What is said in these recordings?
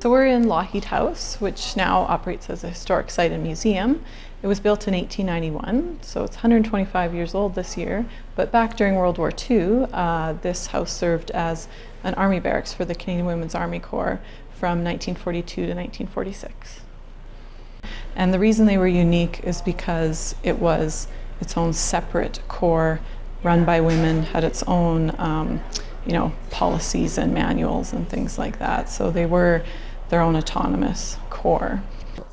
So we're in Lougheed House, which now operates as a historic site and museum. It was built in 1891, so it's 125 years old this year. But back during World War II, this house served as an army barracks for the Canadian Women's Army Corps from 1942 to 1946. And the reason they were unique is because it was its own separate corps, run by women, had its own policies and manuals and things like that. So they were their own autonomous corps.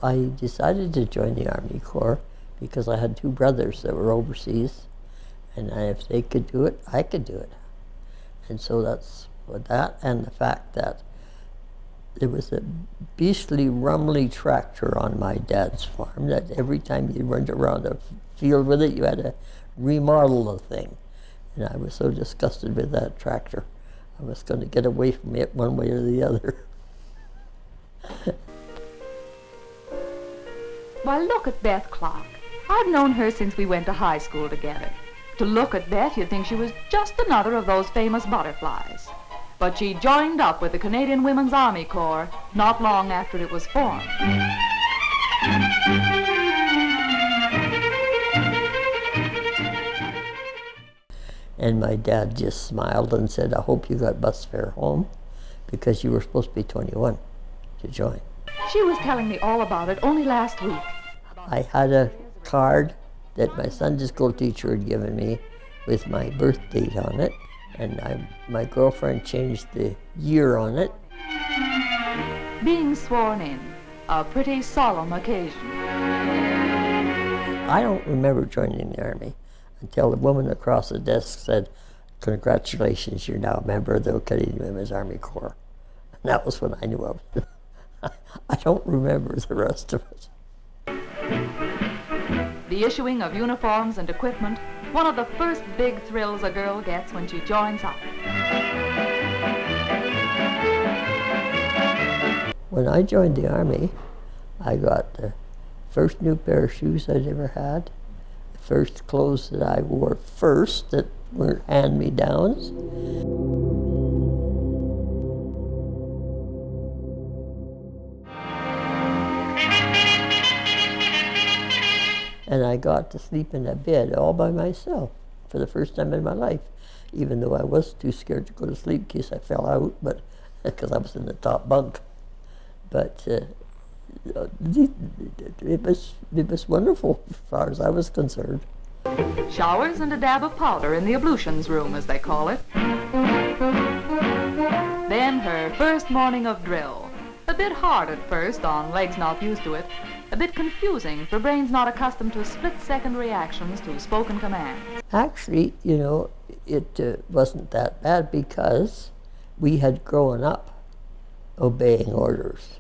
I decided to join the Army Corps because I had two brothers that were overseas, and if they could do it, I could do it. And so that's what that, and the fact that there was a beastly rumbly tractor on my dad's farm that every time you went around a field with it, you had to remodel the thing. And I was so disgusted with that tractor, I was going to get away from it one way or the other. Why, look at Beth Clark. I've known her since we went to high school together. To look at Beth, you'd think she was just another of those famous butterflies. But she joined up with the Canadian Women's Army Corps not long after it was formed. And my dad just smiled and said, I hope you got bus fare home, because you were supposed to be 21 to join. She was telling me all about it only last week. I had a card that my Sunday school teacher had given me with my birth date on it, and my girlfriend changed the year on it. Being sworn in, a pretty solemn occasion. I don't remember joining the Army until the woman across the desk said, congratulations, you're now a member of the Canadian Women's Army Corps. And that was when I knew of it. I don't remember the rest of it. The issuing of uniforms and equipment, one of the first big thrills a girl gets when she joins up. When I joined the Army, I got the first new pair of shoes I'd ever had, the first clothes that I wore first that weren't hand-me-downs. And I got to sleep in a bed all by myself for the first time in my life, even though I was too scared to go to sleep in case I fell out, but because I was in the top bunk. But it was wonderful as far as I was concerned. Showers and a dab of powder in the ablutions room, as they call it. Then her first morning of drill. A bit hard at first on legs not used to it. A bit confusing for brains not accustomed to split-second reactions to spoken commands. Actually, it wasn't that bad because we had grown up obeying orders.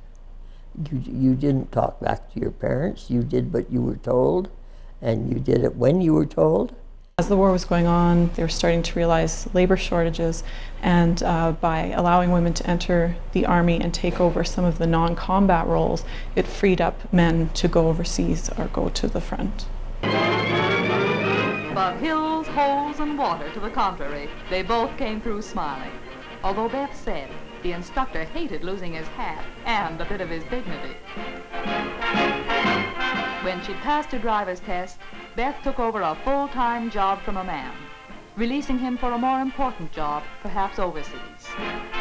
You didn't talk back to your parents. You did what you were told, and you did it when you were told. As the war was going on, they were starting to realize labor shortages, and by allowing women to enter the Army and take over some of the non-combat roles, it freed up men to go overseas or go to the front. But hills, holes, and water to the contrary, they both came through smiling. Although Beth said the instructor hated losing his hat and a bit of his dignity. When she passed her driver's test, Beth took over a full-time job from a man, releasing him for a more important job, perhaps overseas.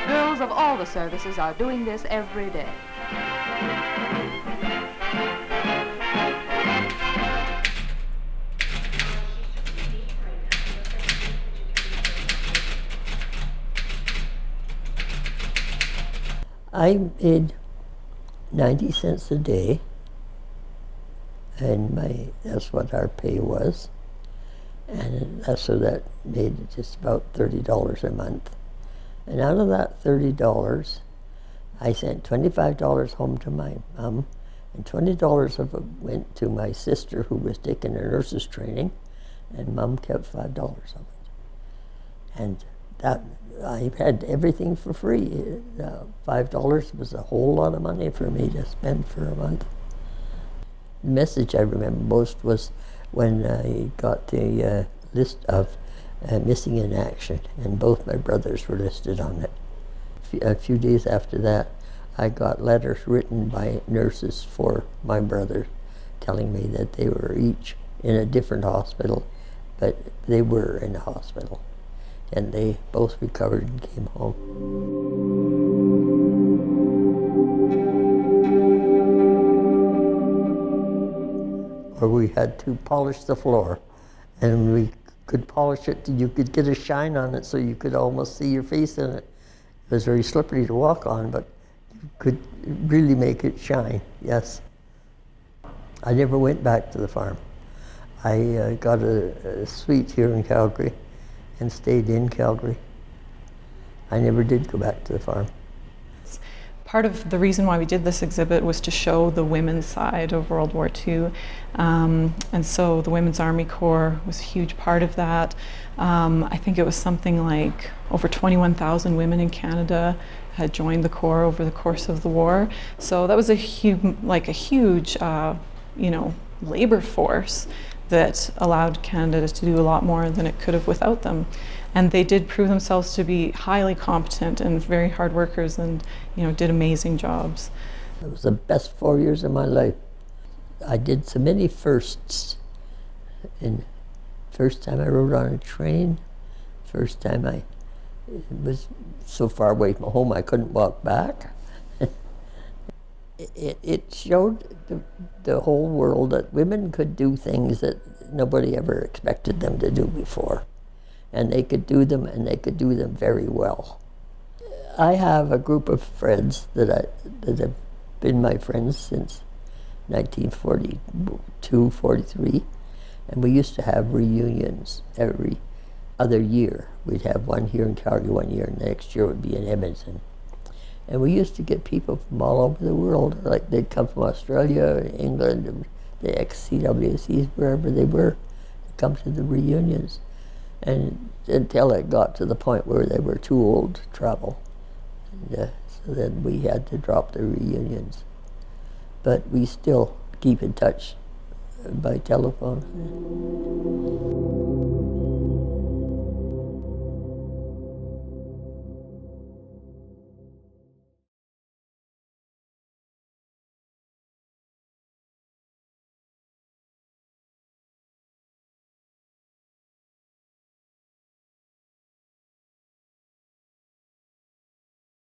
Girls of all the services are doing this every day. I made 90 cents a day, and that's what our pay was. And so that made just about $30 a month. And out of that $30, I sent $25 home to my mom, and $20 of it went to my sister who was taking her nurse's training, and Mom kept $5 of it. And that I had everything for free. $5 was a whole lot of money for me to spend for a month. The message I remember most was when I got the list of missing in action, and both my brothers were listed on it. A few days after that, I got letters written by nurses for my brothers telling me that they were each in a different hospital, but they were in a hospital. And they both recovered and came home. Or we had to polish the floor, and we could polish it, you could get a shine on it so you could almost see your face in it. It was very slippery to walk on, but you could really make it shine, yes. I never went back to the farm. I got a suite here in Calgary and stayed in Calgary. I never did go back to the farm. Part of the reason why we did this exhibit was to show the women's side of World War II. And so the Women's Army Corps was a huge part of that. I think it was something like over 21,000 women in Canada had joined the Corps over the course of the war. So that was a huge, labor force that allowed Canada to do a lot more than it could have without them. And they did prove themselves to be highly competent and very hard workers, and did amazing jobs. It was the best 4 years of my life. I did so many firsts. And first time I rode on a train, first time I was so far away from home I couldn't walk back. It showed the whole world that women could do things that nobody ever expected them to do before. And they could do them, and they could do them very well. I have a group of friends that have been my friends since 1942, 43, and we used to have reunions every other year. We'd have one here in Calgary one year, and the next year would be in Edmonton. And we used to get people from all over the world, like they'd come from Australia, England, the ex-CWCs, wherever they were, to come to the reunions. And until it got to the point where they were too old to travel. And, so then we had to drop the reunions. But we still keep in touch by telephone.